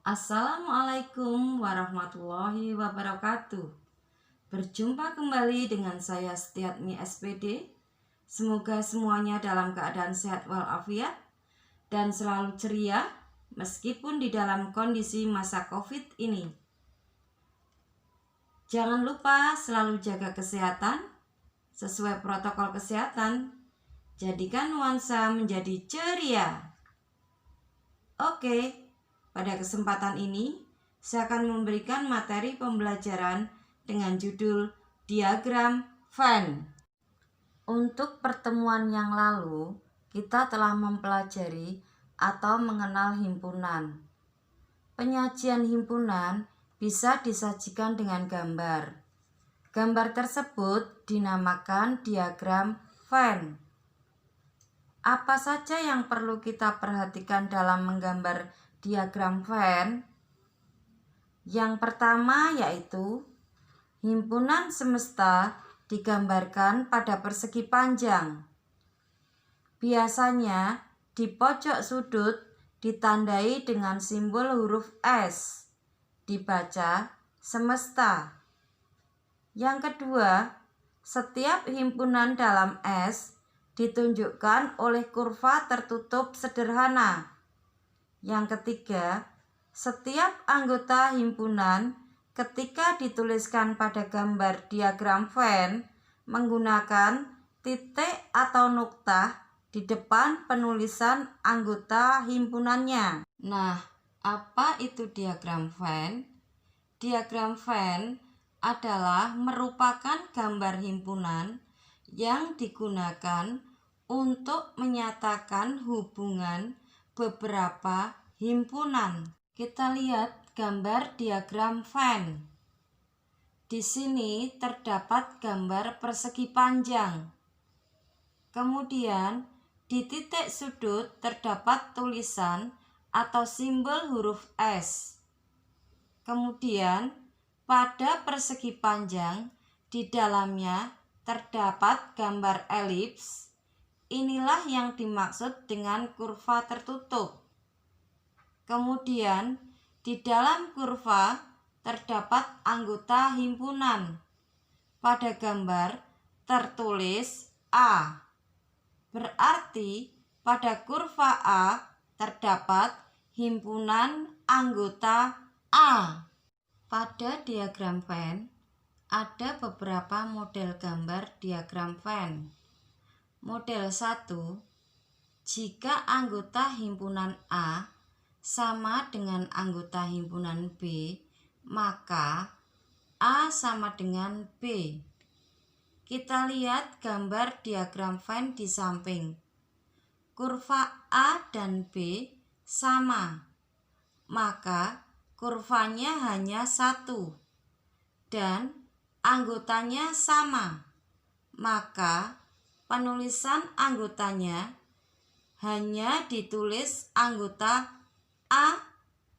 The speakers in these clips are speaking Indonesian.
Assalamualaikum warahmatullahi wabarakatuh. Berjumpa kembali dengan saya Setiatmi SPD. Semoga semuanya dalam keadaan sehat walafiat dan selalu ceria meskipun di dalam kondisi masa COVID ini. Jangan lupa selalu jaga kesehatan sesuai protokol kesehatan. Jadikan nuansa menjadi ceria. Oke. Pada kesempatan ini, saya akan memberikan materi pembelajaran dengan judul diagram Venn. Untuk pertemuan yang lalu, kita telah mempelajari atau mengenal himpunan. Penyajian himpunan bisa disajikan dengan gambar. Gambar tersebut dinamakan diagram Venn. Apa saja yang perlu kita perhatikan dalam menggambar diagram Venn? Yang pertama yaitu himpunan semesta digambarkan pada persegi panjang. Biasanya di pojok sudut ditandai dengan simbol huruf S, dibaca semesta. Yang kedua, setiap himpunan dalam S ditunjukkan oleh kurva tertutup sederhana. Yang ketiga, setiap anggota himpunan ketika dituliskan pada gambar diagram Venn menggunakan titik atau noktah di depan penulisan anggota himpunannya. Nah, apa itu diagram Venn? Diagram Venn adalah merupakan gambar himpunan yang digunakan untuk menyatakan hubungan beberapa himpunan. Kita lihat gambar diagram Venn. Di sini terdapat gambar persegi panjang. Kemudian di titik sudut terdapat tulisan atau simbol huruf S. Kemudian pada persegi panjang di dalamnya terdapat gambar elips. Inilah yang dimaksud dengan kurva tertutup. Kemudian di dalam kurva terdapat anggota himpunan. Pada gambar tertulis A. Berarti pada kurva A terdapat himpunan anggota A. Pada diagram Venn ada beberapa model gambar diagram Venn. Model 1, jika anggota himpunan A sama dengan anggota himpunan B, maka A sama dengan B. Kita lihat gambar diagram Venn di samping. Kurva A dan B sama, maka kurvanya hanya satu, dan anggotanya sama, maka penulisan anggotanya hanya ditulis anggota A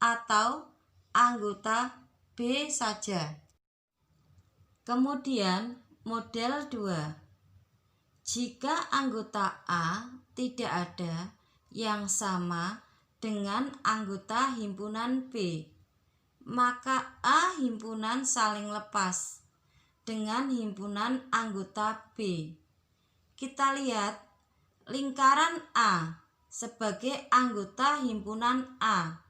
atau anggota B saja. Kemudian model 2. Jika anggota A tidak ada yang sama dengan anggota himpunan B, maka A himpunan saling lepas dengan himpunan anggota B. Kita lihat lingkaran A sebagai anggota himpunan A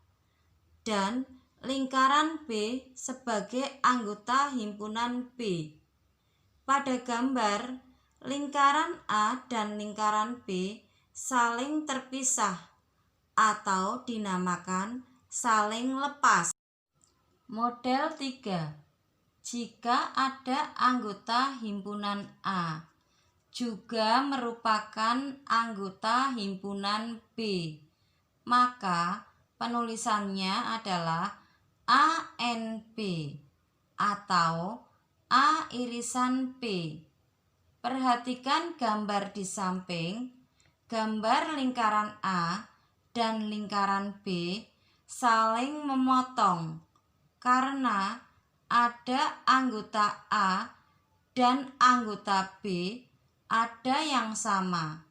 dan lingkaran B sebagai anggota himpunan B. Pada gambar, lingkaran A dan lingkaran B saling terpisah atau dinamakan saling lepas. Model 3. Jika ada anggota himpunan A juga merupakan anggota himpunan B, maka penulisannya adalah ANB atau A irisan B. Perhatikan gambar di samping. Gambar lingkaran A dan lingkaran B saling memotong karena ada anggota A dan anggota B ada yang sama.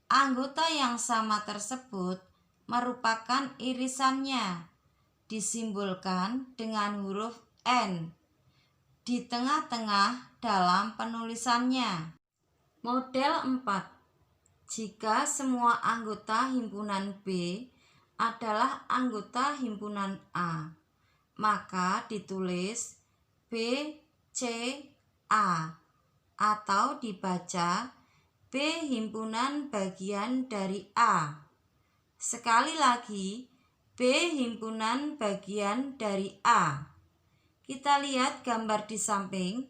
Anggota yang sama tersebut merupakan irisannya disimbolkan dengan huruf N di tengah-tengah dalam penulisannya. Model 4. Jika semua anggota himpunan B adalah anggota himpunan A, maka ditulis B, C, A atau dibaca B himpunan bagian dari A. Sekali lagi, B himpunan bagian dari A. Kita lihat gambar di samping,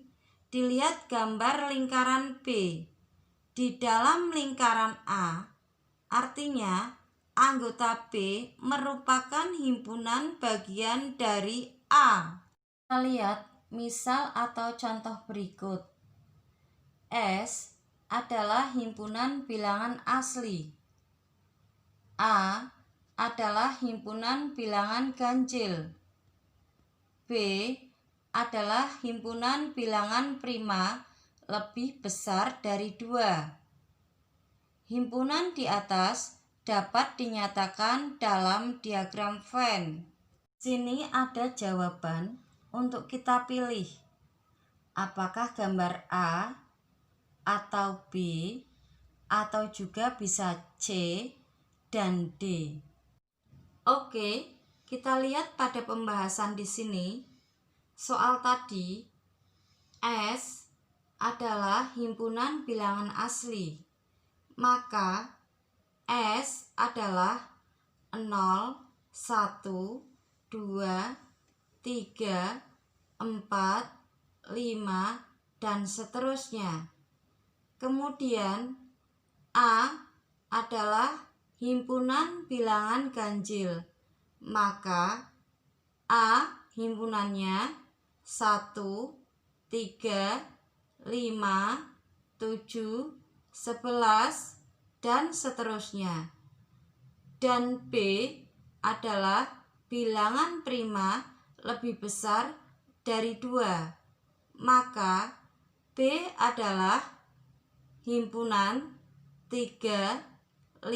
dilihat gambar lingkaran B. Di dalam lingkaran A, artinya anggota B merupakan himpunan bagian dari A. Kita lihat misal atau contoh berikut. S adalah himpunan bilangan asli. A adalah himpunan bilangan ganjil. B adalah himpunan bilangan prima lebih besar dari 2. Himpunan di atas dapat dinyatakan dalam diagram Venn. Sini ada jawaban untuk kita pilih. Apakah gambar A atau B atau juga bisa C dan D. Oke, kita lihat pada pembahasan di sini. Soal tadi, S adalah himpunan bilangan asli, maka S adalah 0, 1, 2, 3, 4, 5, dan seterusnya. Kemudian A adalah himpunan bilangan ganjil, maka A himpunannya 1, 3, 5, 7, 11, dan seterusnya. Dan B adalah bilangan prima lebih besar dari 2. Maka B adalah himpunan 3, 5,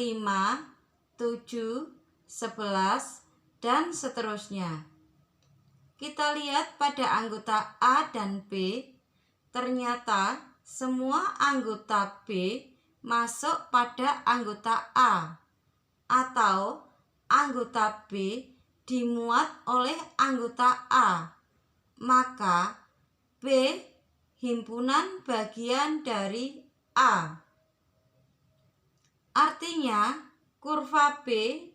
7, 11, dan seterusnya. Kita lihat pada anggota A dan B, ternyata semua anggota B masuk pada anggota A, atau anggota B dimuat oleh anggota A, maka B himpunan bagian dari A. Artinya kurva B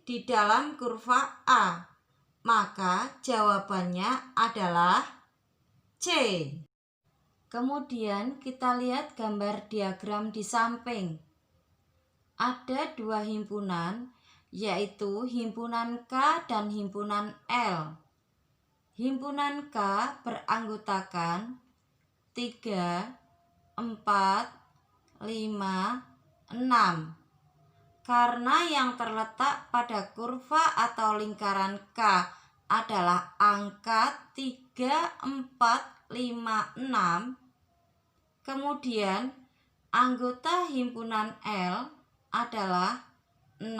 di dalam kurva A, maka jawabannya adalah C. Kemudian kita lihat gambar diagram di samping. Ada 2 himpunan, yaitu himpunan K dan himpunan L. Himpunan K beranggotakan 3, 4, 5, 6. Karena yang terletak pada kurva atau lingkaran K adalah angka 3, 4, 5, 6, kemudian anggota himpunan L adalah 6,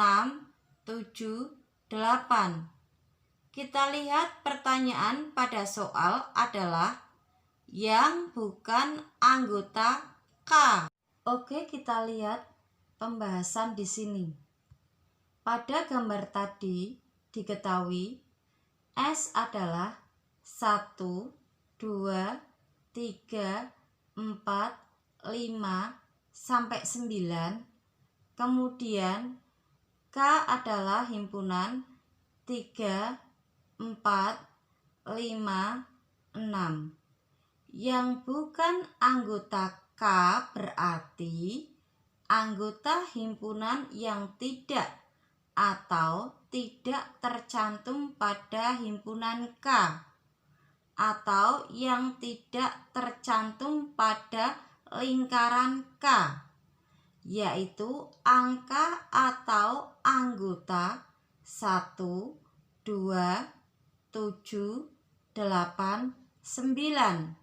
7, 8. Kita lihat pertanyaan pada soal adalah yang bukan anggota K. Oke, kita lihat pembahasan di sini. Pada gambar tadi diketahui S adalah 1, 2, 3, 4, 5, sampai 9. Kemudian K adalah himpunan 3, 4, 5, 6. Yang bukan anggota K berarti anggota himpunan yang tidak atau tidak tercantum pada himpunan K, atau yang tidak tercantum pada lingkaran K, yaitu angka atau anggota 1, 2, 7, 8, 9.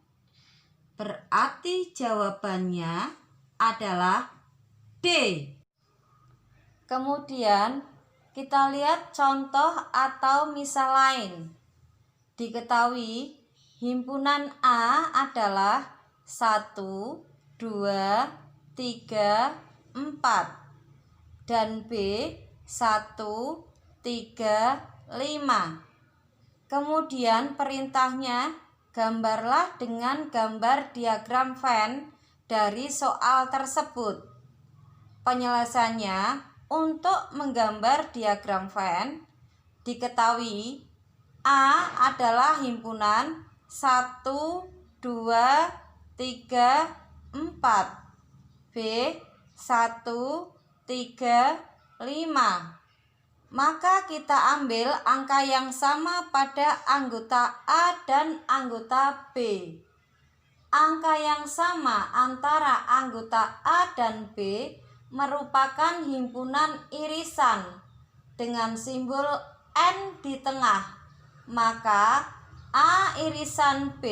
Berarti jawabannya adalah D. Kemudian kita lihat contoh atau misal lain. Diketahui himpunan A adalah 1, 2, 3, 4 dan B 1, 3, 5. Kemudian perintahnya, gambarlah dengan gambar diagram Venn dari soal tersebut. Penyelesaiannya, untuk menggambar diagram Venn, diketahui A adalah himpunan 1, 2, 3, 4. B 1, 3, 5. Maka kita ambil angka yang sama pada anggota A dan anggota B. Angka yang sama antara anggota A dan B merupakan himpunan irisan dengan simbol N di tengah. Maka A irisan B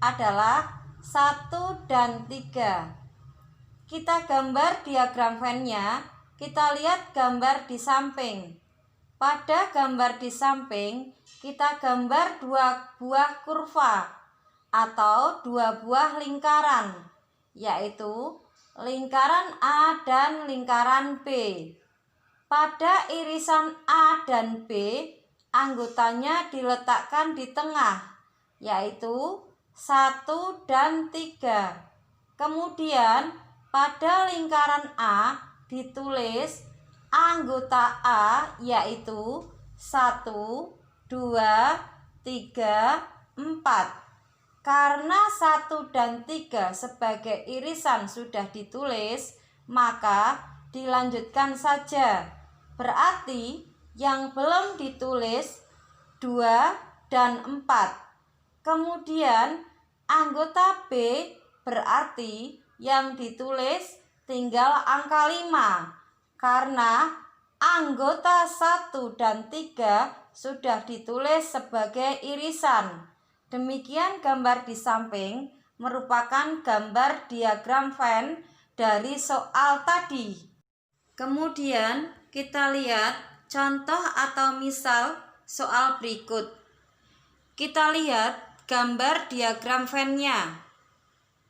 adalah 1 dan 3. Kita gambar diagram Venn-nya, kita lihat gambar di samping. Pada gambar di samping, kita gambar 2 buah kurva atau 2 buah lingkaran, yaitu lingkaran A dan lingkaran B. Pada irisan A dan B, anggotanya diletakkan di tengah, yaitu 1 dan 3. Kemudian pada lingkaran A ditulis anggota A yaitu 1, 2, 3, 4. Karena 1 dan 3 sebagai irisan sudah ditulis, maka dilanjutkan saja. Berarti yang belum ditulis 2 dan 4. Kemudian anggota B berarti yang ditulis tinggal angka 5. Karena anggota 1 dan 3 sudah ditulis sebagai irisan. Demikian gambar di samping merupakan gambar diagram Venn dari soal tadi. Kemudian kita lihat contoh atau misal soal berikut. Kita lihat gambar diagram Venn-nya.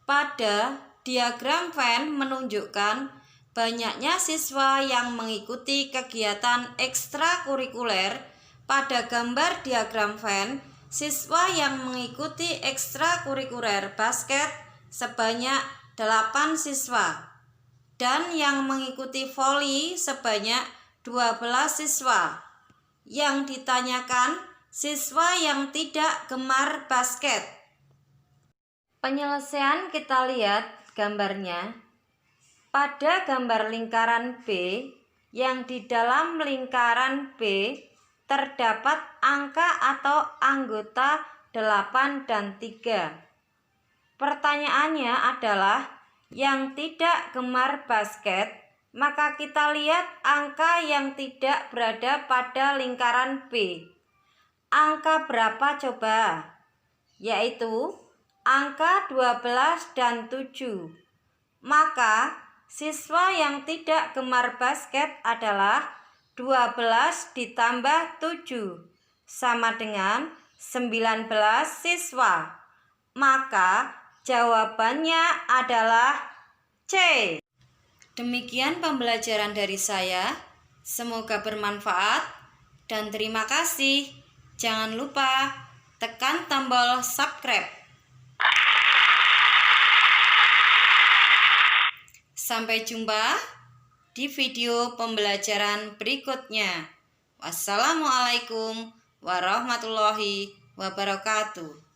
Pada diagram Venn menunjukkan banyaknya siswa yang mengikuti kegiatan ekstrakurikuler. Pada gambar diagram Venn, siswa yang mengikuti ekstrakurikuler basket sebanyak 8 siswa dan yang mengikuti voli sebanyak 12 siswa. Yang ditanyakan siswa yang tidak gemar basket. Penyelesaian kita lihat gambarnya. Pada gambar lingkaran B, yang di dalam lingkaran B terdapat angka atau anggota 8 dan 3. Pertanyaannya adalah yang tidak gemar basket, maka kita lihat angka yang tidak berada pada lingkaran B. Angka berapa coba? Yaitu angka 12 dan 7. Maka siswa yang tidak gemar basket adalah 12 ditambah 7 sama dengan 19 siswa. Maka jawabannya adalah C. Demikian pembelajaran dari saya. Semoga bermanfaat dan terima kasih. Jangan lupa tekan tombol subscribe. Sampai jumpa di video pembelajaran berikutnya. Wassalamualaikum warahmatullahi wabarakatuh.